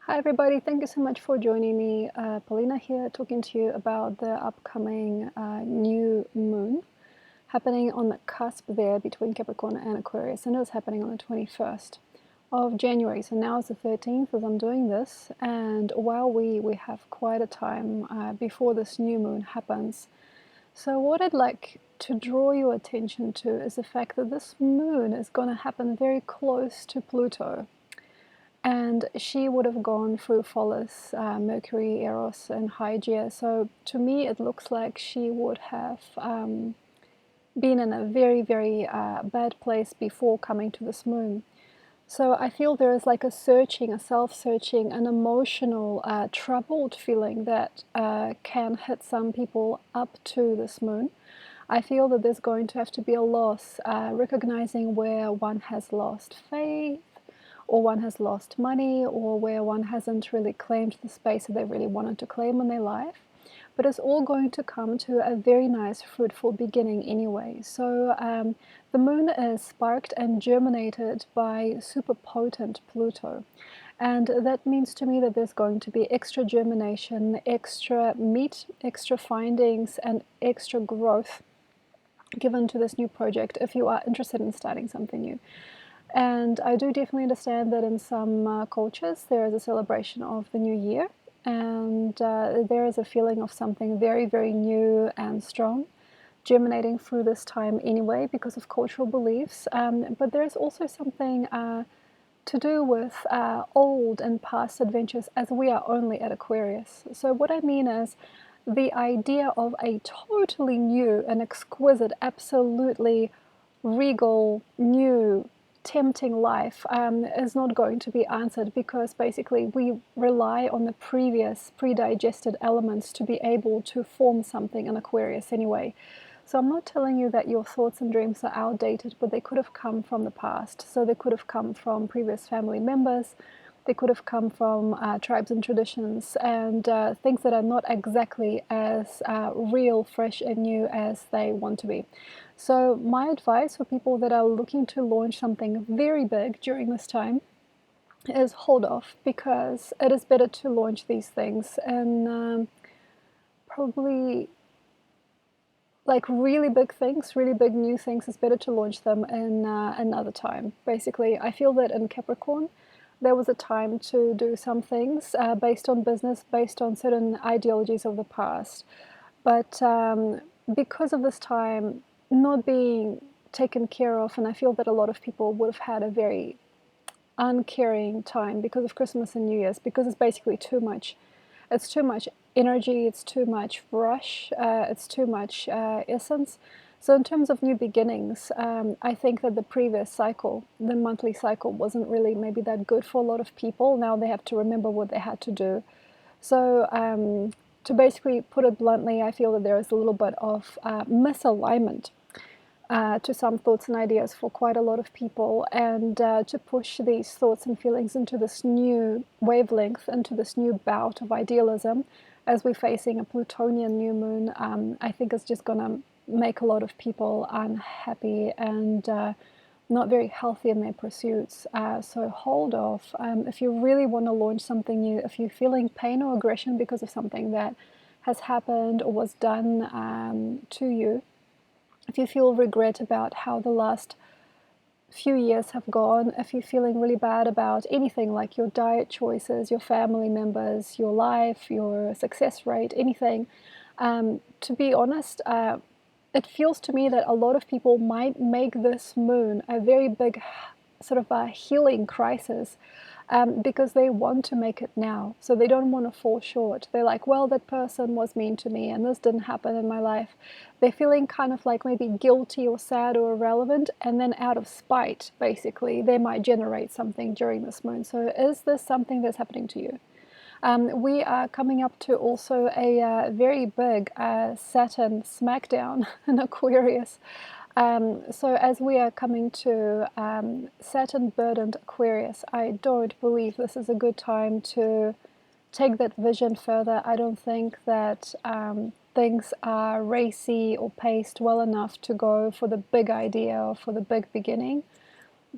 Hi everybody, thank you so much for joining me. Polina here, talking to you about the upcoming new moon happening on the cusp there between Capricorn and Aquarius, and it's happening on the 21st of January. So now it's the 13th as I'm doing this, and while we have quite a time before this new moon happens. So what I'd like to draw your attention to is the fact that this moon is going to happen very close to Pluto. And she would have gone through Phallus, Mercury, Eros, and Hygeia. So to me, it looks like she would have been in a very, very bad place before coming to this moon. So I feel there is like a searching, a self-searching, an emotional, troubled feeling that can hit some people up to this moon. I feel that there's going to have to be a loss, recognizing where one has lost faith, or one has lost money, or where one hasn't really claimed the space that they really wanted to claim in their life. But it's all going to come to a very nice, fruitful beginning anyway. So the moon is sparked and germinated by super potent Pluto. And that means to me that there's going to be extra germination, extra meat, extra findings, and extra growth given to this new project if you are interested in starting something new. And I do definitely understand that in some cultures there is a celebration of the new year, and there is a feeling of something very, very new and strong germinating through this time anyway because of cultural beliefs. But there's also something to do with old and past adventures, as we are only at Aquarius. So what I mean is the idea of a totally new and exquisite, absolutely regal, new, tempting life is not going to be answered, because basically we rely on the previous pre-digested elements to be able to form something in Aquarius anyway. So I'm not telling you that your thoughts and dreams are outdated, but they could have come from the past. So they could have come from previous family members, they could have come from tribes and traditions, and things that are not exactly as real, fresh and new as they want to be. So my advice for people that are looking to launch something very big during this time is hold off, because it is better to launch these things and probably like really big things, really big new things, it's better to launch them in another time. Basically, I feel that in Capricorn, there was a time to do some things based on business, based on certain ideologies of the past. But because of this time not being taken care of, and I feel that a lot of people would have had a very uncaring time because of Christmas and New Year's, because it's basically too much. It's too much energy, it's too much rush, it's too much essence. So in terms of new beginnings, I think that the previous cycle, the monthly cycle, wasn't really maybe that good for a lot of people. Now they have to remember what they had to do. So to basically put it bluntly, I feel that there is a little bit of misalignment to some thoughts and ideas for quite a lot of people, and to push these thoughts and feelings into this new wavelength, into this new bout of idealism as we're facing a Plutonian new moon, I think is just going to make a lot of people unhappy and not very healthy in their pursuits. So hold off. If you really want to launch something new, if you're feeling pain or aggression because of something that has happened or was done to you, if you feel regret about how the last few years have gone, if you're feeling really bad about anything like your diet choices, your family members, your life, your success rate, anything, to be honest, it feels to me that a lot of people might make this moon a very big sort of a healing crisis, because they want to make it now. So they don't want to fall short. They're like, well, that person was mean to me and this didn't happen in my life. They're feeling kind of like maybe guilty or sad or irrelevant, and then out of spite, basically, they might generate something during this moon. So is this something that's happening to you? We are coming up to also a very big Saturn smackdown in Aquarius. So as we are coming to Saturn-burdened Aquarius, I don't believe this is a good time to take that vision further. I don't think that things are racy or paced well enough to go for the big idea or for the big beginning.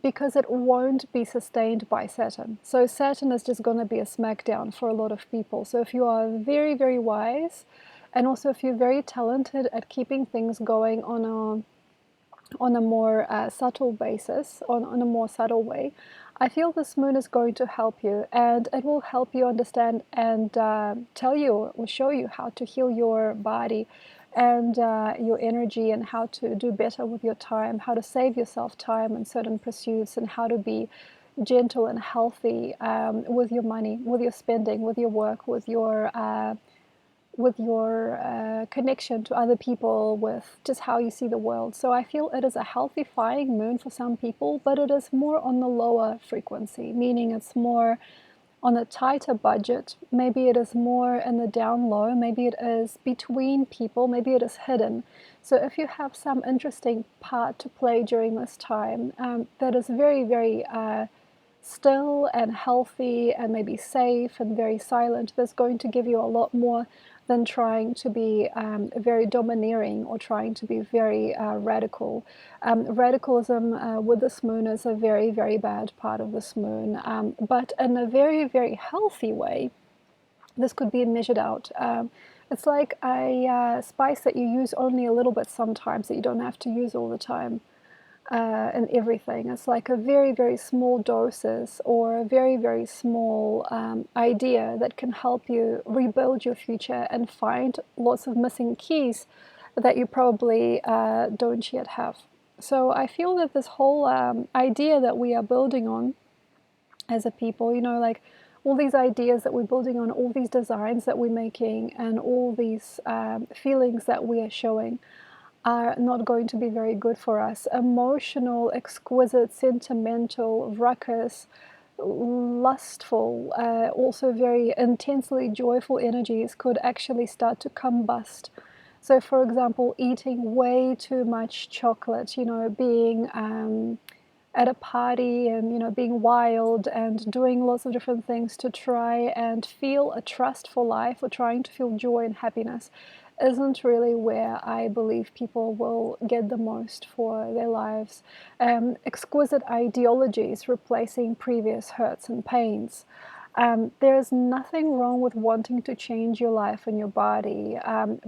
because it won't be sustained by Saturn. So Saturn is just going to be a smackdown for a lot of people. So if you are very, very wise, and also if you're very talented at keeping things going on a more subtle basis, on a more subtle way, I feel this moon is going to help you, and it will help you understand and tell you or show you how to heal your body and your energy, and how to do better with your time, how to save yourself time in certain pursuits, and how to be gentle and healthy with your money, with your spending, with your work, with your connection to other people, with just how you see the world. So I feel it is a healthifying moon for some people, but it is more on the lower frequency, meaning it's more on a tighter budget. Maybe it is more in the down low, maybe it is between people, maybe it is hidden. So if you have some interesting part to play during this time that is very, very still and healthy and maybe safe and very silent, that's going to give you a lot more than trying to be very domineering or trying to be very radical. Radicalism with this moon is a very, very bad part of this moon, but in a very, very healthy way. This could be measured out. It's like a spice that you use only a little bit sometimes, that you don't have to use all the time. And everything. It's like a very, very small doses or a very, very small idea that can help you rebuild your future and find lots of missing keys that you probably don't yet have. So I feel that this whole idea that we are building on as a people, like all these ideas that we're building on, all these designs that we're making, and all these feelings that we are showing, are not going to be very good for us. Emotional, exquisite, sentimental, ruckus, lustful, also very intensely joyful energies could actually start to combust. So, for example, eating way too much chocolate, being at a party and being wild and doing lots of different things to try and feel a trust for life, or trying to feel joy and happiness, isn't really where I believe people will get the most for their lives. Exquisite ideologies replacing previous hurts and pains. There's nothing wrong with wanting to change your life and your body,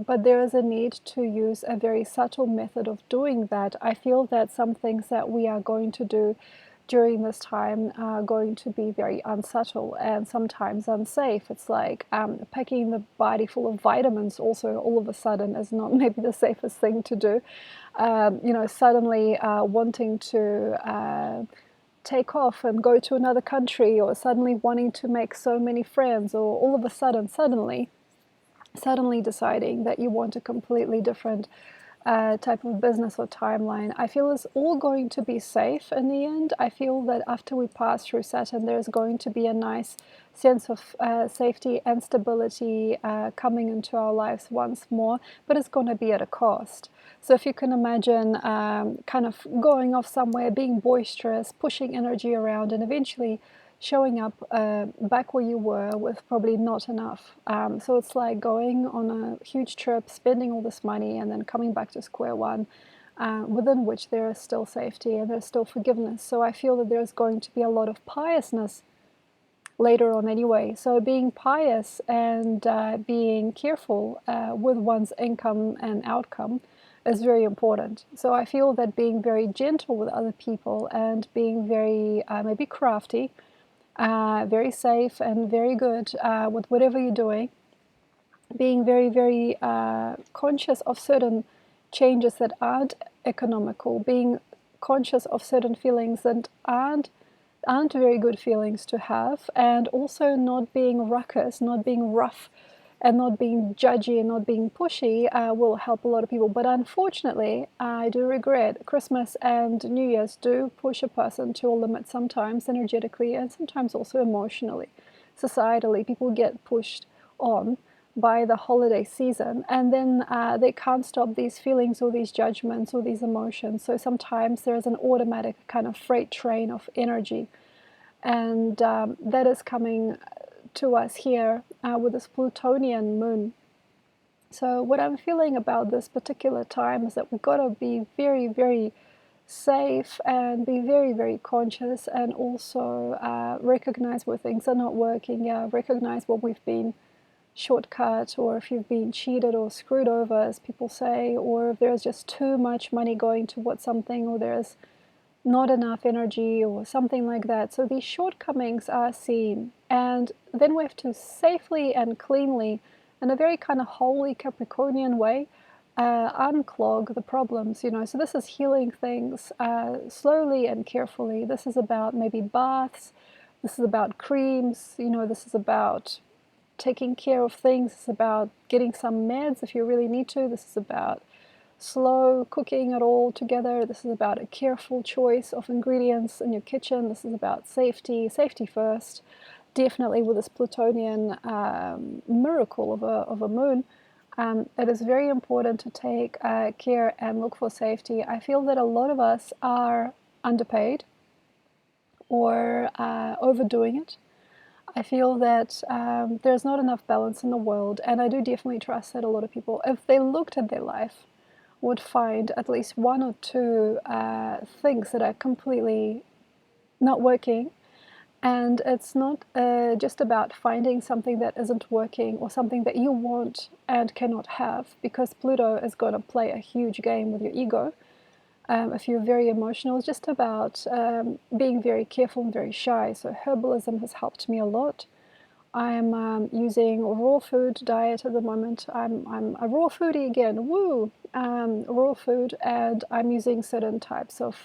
but there is a need to use a very subtle method of doing that. I feel that some things that we are going to do during this time are going to be very unsubtle and sometimes unsafe. It's like packing the body full of vitamins also all of a sudden is not maybe the safest thing to do. Suddenly wanting to take off and go to another country, or suddenly wanting to make so many friends, or all of a sudden, suddenly deciding that you want a completely different type of business or timeline, I feel is all going to be safe in the end. I feel that after we pass through Saturn, there's going to be a nice sense of safety and stability coming into our lives once more, but it's going to be at a cost. So if you can imagine kind of going off somewhere, being boisterous, pushing energy around, and eventually showing up back where you were with probably not enough. So it's like going on a huge trip, spending all this money, and then coming back to square one, within which there is still safety and there's still forgiveness. So I feel that there's going to be a lot of piousness later on anyway. So being pious and being careful with one's income and outcome is very important. So I feel that being very gentle with other people and being very maybe crafty, very safe and very good with whatever you're doing, being very, very conscious of certain changes that aren't economical, being conscious of certain feelings that aren't very good feelings to have, and also not being ruckus, not being rough, and not being judgy and not being pushy will help a lot of people. But unfortunately, I do regret Christmas and New Year's do push a person to a limit sometimes energetically and sometimes also emotionally. Societally, people get pushed on by the holiday season, and then they can't stop these feelings or these judgments or these emotions. So sometimes there's an automatic kind of freight train of energy, and that is coming to us here with this Plutonian moon. So what I'm feeling about this particular time is that we've got to be very, very safe and be very, very conscious, and also recognize where things are not working. Yeah, recognize what we've been shortcut, or if you've been cheated or screwed over, as people say, or if there's just too much money going towards something, or there's not enough energy or something like that. So these shortcomings are seen, and then we have to safely and cleanly, in a very kind of holy Capricornian way, unclog the problems, you know. So this is healing things slowly and carefully. This is about maybe baths, this is about creams, you know, this is about taking care of things, this is about getting some meds if you really need to, this is about slow cooking it all together. This is about a careful choice of ingredients in your kitchen. This is about safety, safety first. Definitely with this Plutonian miracle of a moon, it is very important to take care and look for safety. I feel that a lot of us are underpaid or overdoing it. I feel that there's not enough balance in the world, and I do definitely trust that a lot of people, if they looked at their life, would find at least one or two things that are completely not working. And it's not just about finding something that isn't working or something that you want and cannot have, because Pluto is going to play a huge game with your ego. If you're very emotional, it's just about being very careful and very shy. So herbalism has helped me a lot. I'm using a raw food diet at the moment. I'm a raw foodie again, woo! Raw food, and I'm using certain types of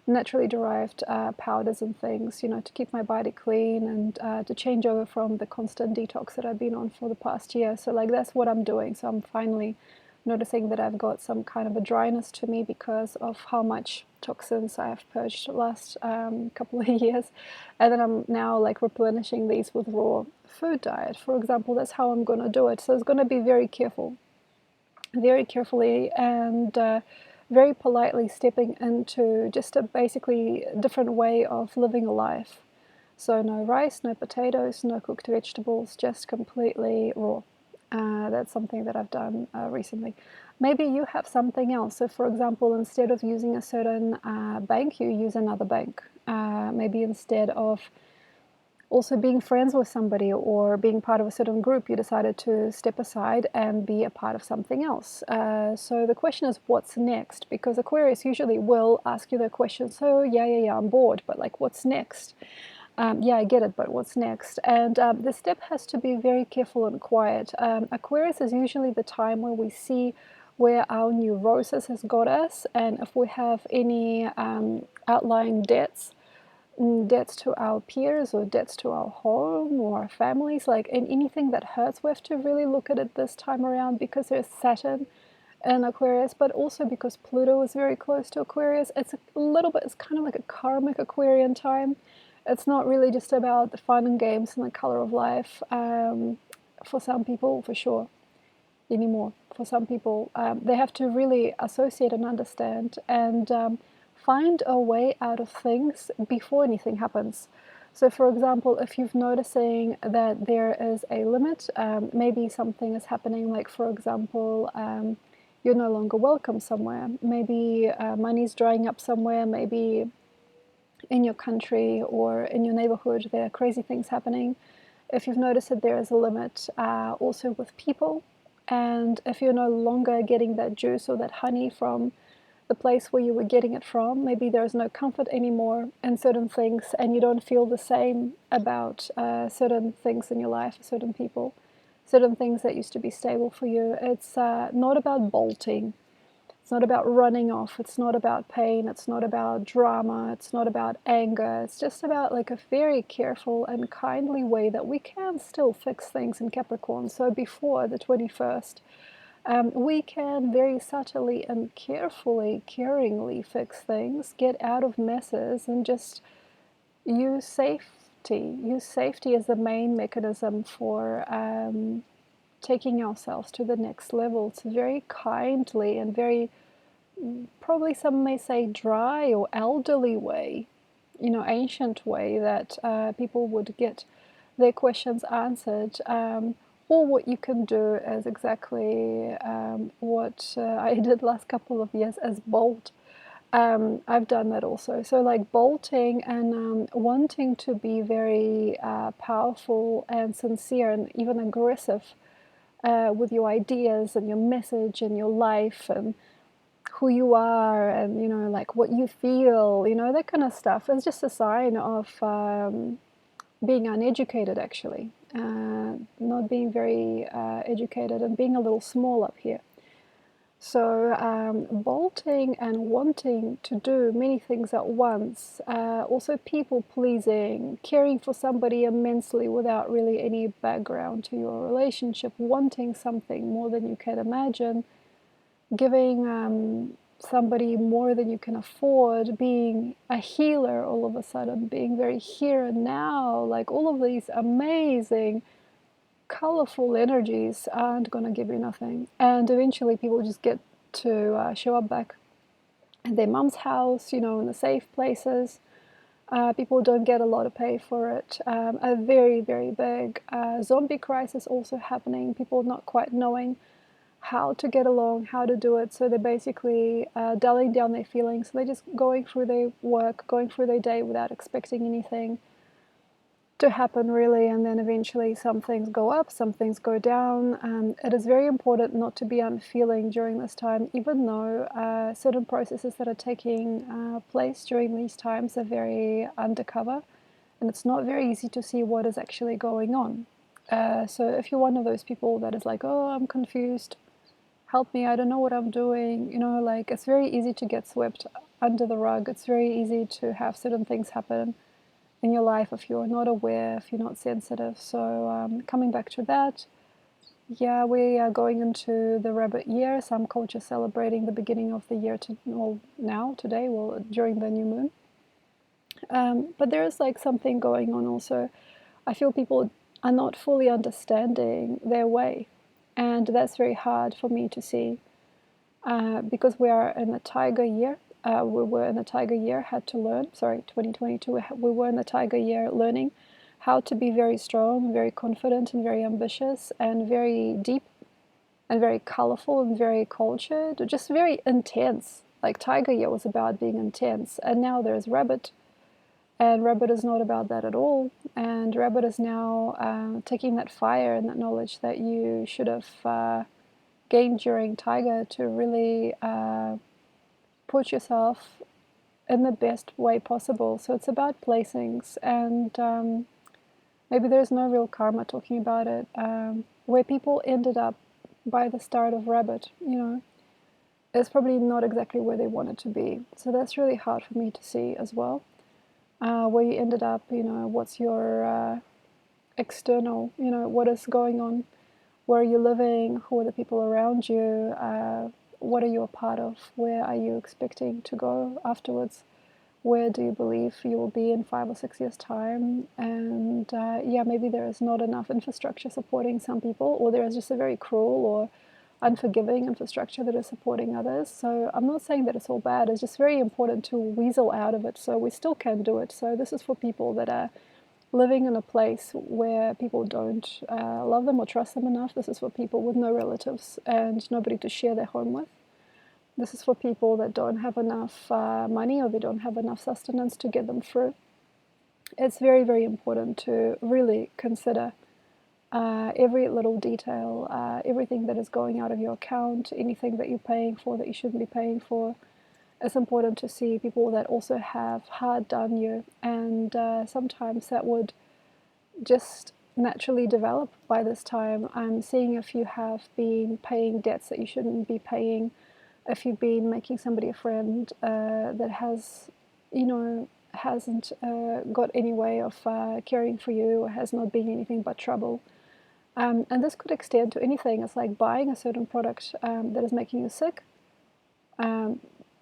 naturally derived powders and things, you know, to keep my body clean and to change over from the constant detox that I've been on for the past year. So like that's what I'm doing. So I'm finally noticing that I've got some kind of a dryness to me because of how much toxins I have purged the last couple of years, and then I'm now like replenishing these with raw food diet, for example. That's how I'm going to do it. So it's going to be very careful, very carefully, and very politely stepping into just a basically different way of living a life. So no rice, no potatoes, no cooked vegetables, just completely raw. That's something that I've done recently. Maybe you have something else. So for example, instead of using a certain bank, you use another bank. Maybe instead of also being friends with somebody or being part of a certain group, you decided to step aside and be a part of something else. So the question is, what's next? Because Aquarius usually will ask you the question, so yeah, I'm bored, but like, what's next? Yeah, I get it, but what's next? And the step has to be very careful and quiet. Aquarius is usually the time where we see where our neurosis has got us, and if we have any outlying debts, debts to our peers or debts to our home or our families, like in anything that hurts, we have to really look at it this time around, because there's Saturn in Aquarius, but also because Pluto is very close to Aquarius. It's a little bit, it's kind of like a karmic Aquarian time. It's not really just about the fun and games and the color of life, for some people, for sure, anymore. For some people, they have to really associate and understand and find a way out of things before anything happens. So for example, if you're noticing that there is a limit, maybe something is happening, like for example, you're no longer welcome somewhere, maybe money's drying up somewhere, maybe in your country or in your neighborhood there are crazy things happening. If you've noticed that there is a limit also with people, and if you're no longer getting that juice or that honey from the place where you were getting it from, maybe there's no comfort anymore in certain things, and you don't feel the same about certain things in your life, certain people, certain things that used to be stable for you. It's not about bolting. It's not about running off. It's not about pain. It's not about drama. It's not about anger. It's just about like a very careful and kindly way that we can still fix things in Capricorn. So before the 21st, we can very subtly and carefully, caringly fix things, get out of messes, and just use safety. Use safety as the main mechanism for taking ourselves to the next level. It's very kindly and very, probably some may say, dry or elderly way, you know, ancient way that people would get their questions answered. Or what you can do is exactly what I did last couple of years, as bold I've done that also. So like bolting and wanting to be very powerful and sincere and even aggressive with your ideas and your message and your life and who you are and, you know, like what you feel, you know, that kind of stuff is just a sign of being uneducated, actually, not being very educated and being a little small up here. So, bolting and wanting to do many things at once, also people pleasing, caring for somebody immensely without really any background to your relationship, wanting something more than you can imagine, giving somebody more than you can afford, being a healer all of a sudden, being very here and now, like all of these amazing colorful energies aren't going to give you nothing. And eventually people just get to show up back at their mum's house, you know, in the safe places. People don't get a lot of pay for it. A very, very big zombie crisis also happening. People not quite knowing how to get along, how to do it. So they're basically dulling down their feelings. So they're just going through their work, going through their day without expecting anything to happen, really. And then eventually some things go up, some things go down. It is very important not to be unfeeling during this time, even though certain processes that are taking place during these times are very undercover, and it's not very easy to see what is actually going on. So if you're one of those people that is like, oh, I'm confused, help me, I don't know what I'm doing, you know, like it's very easy to get swept under the rug. It's very easy to have certain things happen in your life if you're not aware, if you're not sensitive. So coming back to that, yeah, we are going into the rabbit year. Some cultures celebrating the beginning of the year today, during the new moon. But there is like something going on also. I feel people are not fully understanding their way, and that's very hard for me to see because we are in a tiger year. We were in the tiger year, had to learn, 2022, we were in the tiger year learning how to be very strong, very confident, and very ambitious, and very deep, and very colorful, and very cultured, just very intense. Like tiger year was about being intense, and now there's rabbit, and rabbit is not about that at all. And rabbit is now taking that fire and that knowledge that you should have gained during tiger to really put yourself in the best way possible. So it's about placings, and maybe there's no real karma talking about it. Where people ended up by the start of rabbit, you know, is probably not exactly where they wanted to be. So that's really hard for me to see as well. Where you ended up, you know, what's your external, you know, what is going on, where are you living, who are the people around you, what are you a part of, where are you expecting to go afterwards, where do you believe you will be in 5 or 6 years' time. And yeah, maybe there is not enough infrastructure supporting some people, or there is just a very cruel or unforgiving infrastructure that is supporting others. So I'm not saying that it's all bad, it's just very important to weasel out of it so we still can do it. So this is for people that are living in a place where people don't love them or trust them enough. This is for people with no relatives and nobody to share their home with. This is for people that don't have enough money, or they don't have enough sustenance to get them through. It's very, very important to really consider every little detail, everything that is going out of your account, anything that you're paying for that you shouldn't be paying for. It's important to see people that also have hard done you, and sometimes that would just naturally develop by this time. I'm seeing if you have been paying debts that you shouldn't be paying, if you've been making somebody a friend that has, you know, hasn't got any way of caring for you, or has not been anything but trouble. And this could extend to anything. It's like buying a certain product that is making you sick.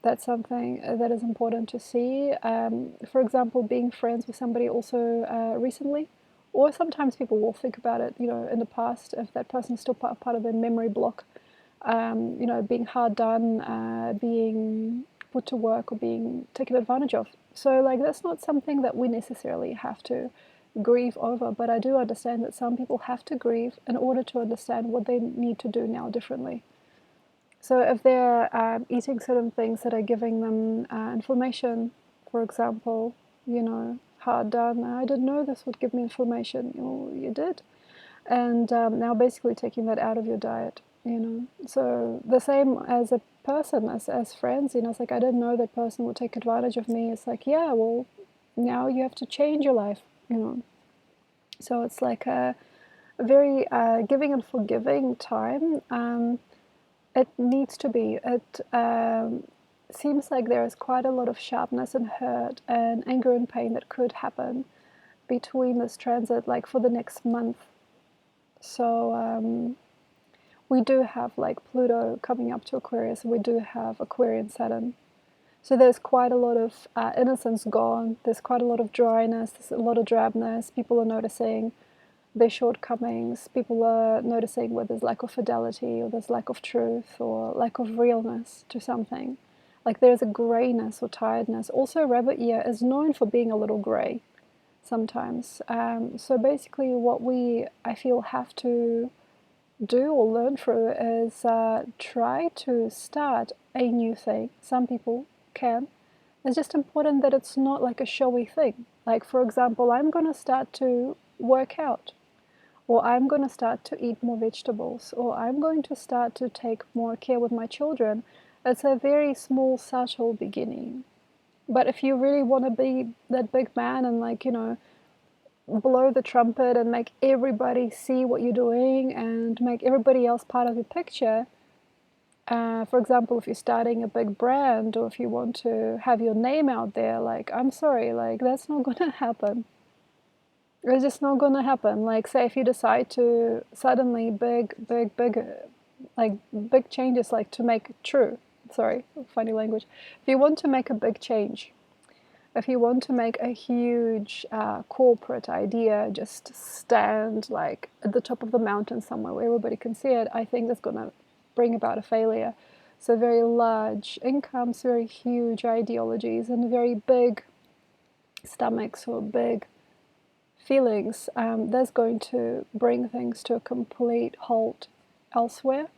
That's something that is important to see. For example, being friends with somebody also recently, or sometimes people will think about it, you know, in the past, if that person is still part of their memory block, you know, being hard done, being put to work, or being taken advantage of. So, like, that's not something that we necessarily have to grieve over, but I do understand that some people have to grieve in order to understand what they need to do now differently. So if they're eating certain things that are giving them inflammation, for example, hard done, I didn't know this would give me inflammation. Well, you did. And now basically taking that out of your diet. So the same as a person, as friends, it's like, I didn't know that person would take advantage of me. It's like, yeah, well, now you have to change your life. So it's like a very giving and forgiving time. It needs to be. It seems like there is quite a lot of sharpness and hurt and anger and pain that could happen between this transit, like for the next month. So we do have like Pluto coming up to Aquarius, and we do have Aquarian Saturn. So there's quite a lot of innocence gone. There's quite a lot of dryness. There's a lot of drabness. People are noticing their shortcomings. People are noticing where there's lack of fidelity, or there's lack of truth, or lack of realness to something. Like there's a grayness or tiredness. Also, rabbit ear is known for being a little gray sometimes. So basically, what I feel, have to do or learn through is try to start a new thing. Some people can. It's just important that it's not like a showy thing. Like, for example, I'm going to start to work out, or I'm going to start to eat more vegetables, or I'm going to start to take more care with my children. It's a very small, subtle beginning. But if you really want to be that big man and, like, blow the trumpet and make everybody see what you're doing and make everybody else part of the picture, for example, if you're starting a big brand, or if you want to have your name out there, like, I'm sorry, like, that's not going to happen. It's just not going to happen. Like, say if you decide to suddenly big changes, like to make true, sorry, funny language. If you want to make a big change, if you want to make a huge corporate idea just stand like at the top of the mountain somewhere where everybody can see it, I think that's going to bring about a failure. So very large incomes, very huge ideologies, and very big stomachs or big feelings, that's going to bring things to a complete halt elsewhere,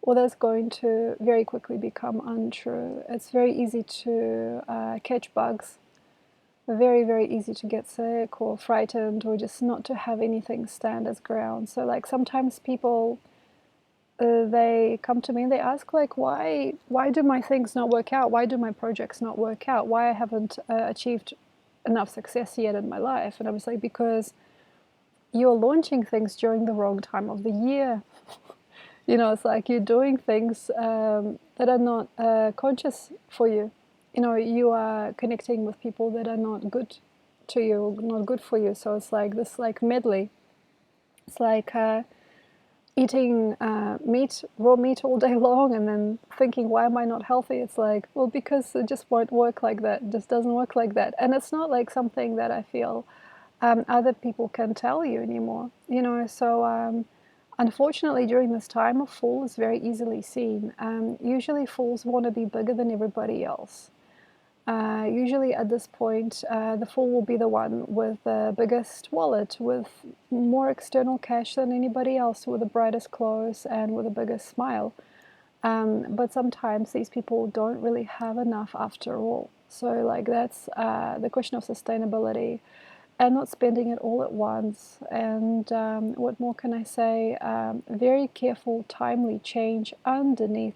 or that's going to very quickly become untrue. It's very easy to catch bugs, very, very easy to get sick or frightened, or just not to have anything stand as ground. So like sometimes people, they come to me and they ask, like, why do my things not work out? Why do my projects not work out? Why I haven't achieved enough success yet in my life? And I was like, because you're launching things during the wrong time of the year. It's like you're doing things that are not conscious for you. You are connecting with people that are not good to you, not good for you. So it's like this, like, medley. It's like eating raw meat all day long, and then thinking, why am I not healthy? It's like, well, because it just won't work like that. It just doesn't work like that. And it's not like something that I feel other people can tell you anymore. So unfortunately, during this time, a fool is very easily seen. Usually fools want to be bigger than everybody else. Usually at this point, the fool will be the one with the biggest wallet, with more external cash than anybody else, with the brightest clothes and with the biggest smile. But sometimes these people don't really have enough after all. So like that's the question of sustainability and not spending it all at once. And what more can I say? Very careful, timely change underneath.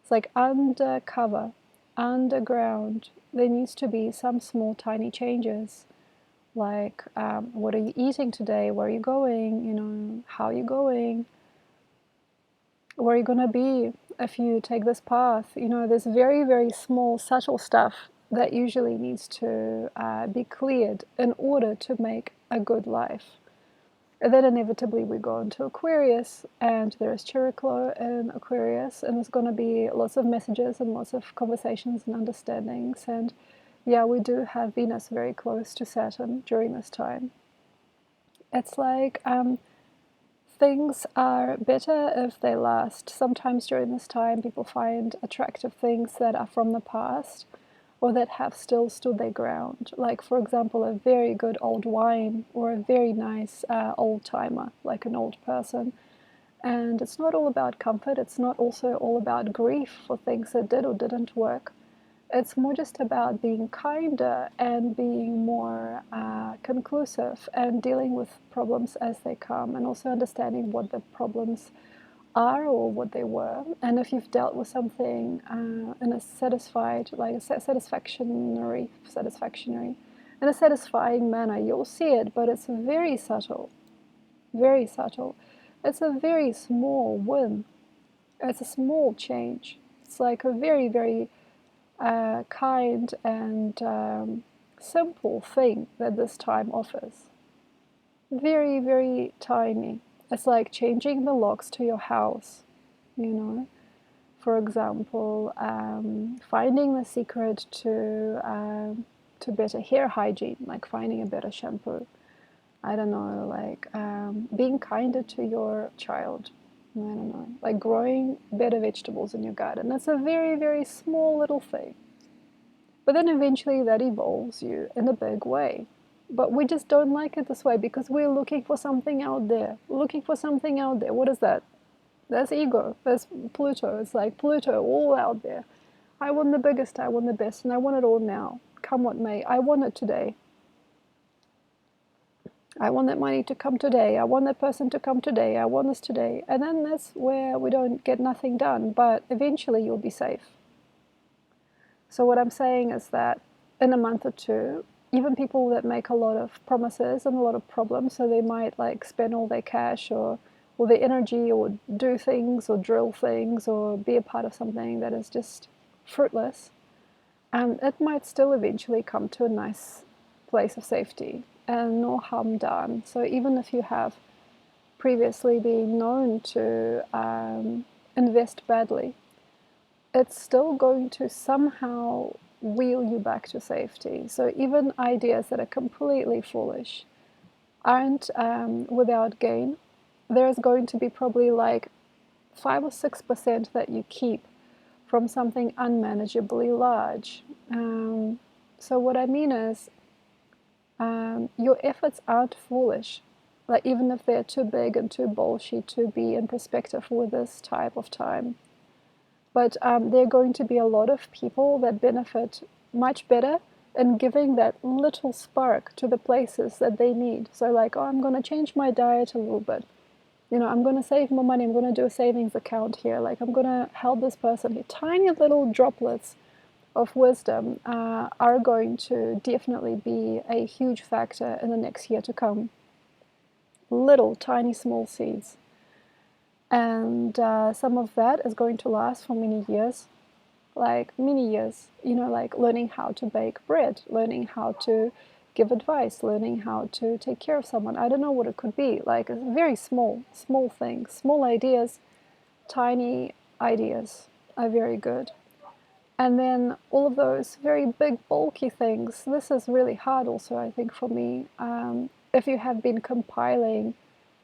It's like undercover, underground. There needs to be some small, tiny changes. Like, what are you eating today? Where are you going? How are you going? Where are you going to be if you take this path? There's very, very small, subtle stuff that usually needs to be cleared in order to make a good life. And then inevitably we go into Aquarius, and there is Chiriclo in Aquarius, and there's going to be lots of messages and lots of conversations and understandings. And yeah, we do have Venus very close to Saturn during this time. It's like things are better if they last. Sometimes during this time people find attractive things that are from the past, or that have still stood their ground. Like, for example, a very good old wine, or a very nice old timer, like an old person. And it's not all about comfort. It's not also all about grief for things that did or didn't work. It's more just about being kinder and being more conclusive and dealing with problems as they come, and also understanding what the problems are or what they were. And if you've dealt with something in a satisfied, like a satisfactory, in a satisfying manner, you'll see it, but it's very subtle, very subtle. It's a very small win. It's a small change. It's like a very, very kind and simple thing that this time offers. Very, very tiny. It's like changing the locks to your house, you know. For example, finding the secret to better hair hygiene, like finding a better shampoo. I don't know, like being kinder to your child. I don't know, like growing better vegetables in your garden. That's a very, very small little thing. But then eventually that evolves you in a big way. But we just don't like it this way because we're looking for something out there. We're looking for something out there. What is that? That's ego. That's Pluto. It's like Pluto all out there. I want the biggest, I want the best, and I want it all now. Come what may. I want it today. I want that money to come today. I want that person to come today. I want this today. And then that's where we don't get nothing done. But eventually you'll be safe. So what I'm saying is that in a month or two, even people that make a lot of promises and a lot of problems, so they might like spend all their cash or their energy or do things or drill things or be a part of something that is just fruitless, and it might still eventually come to a nice place of safety and no harm done. So even if you have previously been known to invest badly, it's still going to somehow wheel you back to safety. So even ideas that are completely foolish aren't without gain. There's going to be probably like 5 or 6% that you keep from something unmanageably large. So what I mean is, your efforts aren't foolish. Like even if they're too big and too bolshy to be in perspective with this type of time. But there are going to be a lot of people that benefit much better in giving that little spark to the places that they need. So like, oh, I'm going to change my diet a little bit. You know, I'm going to save more money. I'm going to do a savings account here. Like, I'm going to help this person here. Tiny little droplets of wisdom are going to definitely be a huge factor in the next year to come. Little, tiny, small seeds. And some of that is going to last for many years, like many years, you know, like learning how to bake bread, learning how to give advice, learning how to take care of someone. I don't know what it could be, like very small things, small ideas, tiny ideas are very good. And then all of those very big, bulky things, this is really hard also, I think, for me. If you have been compiling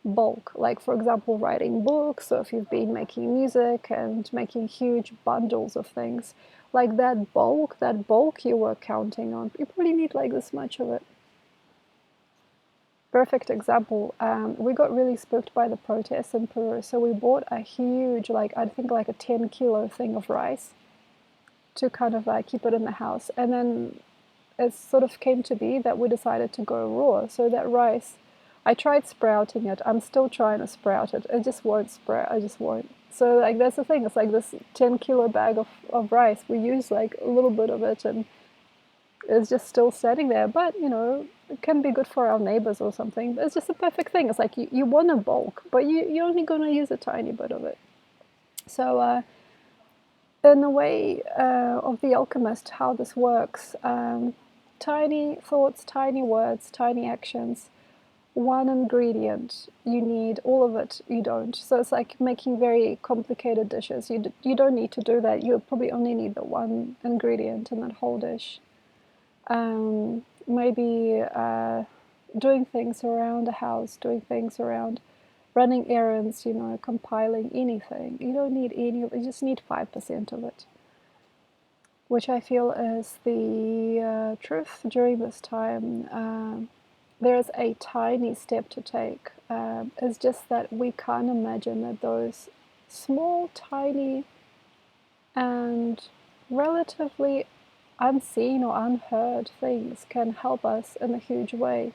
bulk, like for example writing books, or if you've been making music and making huge bundles of things, like that bulk you were counting on, you probably need like this much of it. Perfect example, we got really spooked by the protests in Peru, so we bought a huge, like I think like a 10-kilo thing of rice to kind of like keep it in the house. And then it sort of came to be that we decided to go raw. So that rice, I tried sprouting it. I'm still trying to sprout it. It just won't sprout. I just won't. So like that's the thing. It's like this 10-kilo bag of rice. We use like a little bit of it and it's just still sitting there. But you know, it can be good for our neighbors or something. It's just a perfect thing. It's like you want a bulk, but you're only going to use a tiny bit of it. So in the way of The Alchemist, how this works, tiny thoughts, tiny words, tiny actions, one ingredient, you need all of it, you don't. So it's like making very complicated dishes. You don't need to do that. You probably only need the one ingredient in that whole dish. Maybe doing things around the house, doing things around running errands, you know, compiling anything. You don't need any of it, you just need 5% of it, which I feel is the truth during this time. There is a tiny step to take It's just that we can't imagine that those small, tiny, and relatively unseen or unheard things can help us in a huge way.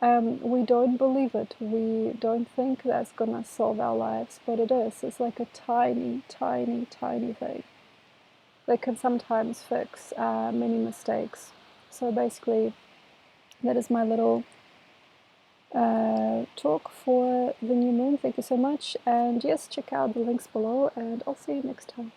We don't believe it. We don't think that's gonna solve our lives, but it is. It's like a tiny, tiny, tiny thing that can sometimes fix many mistakes. So basically, that is my little talk for the new moon. Thank you so much. And yes, check out the links below, and I'll see you next time.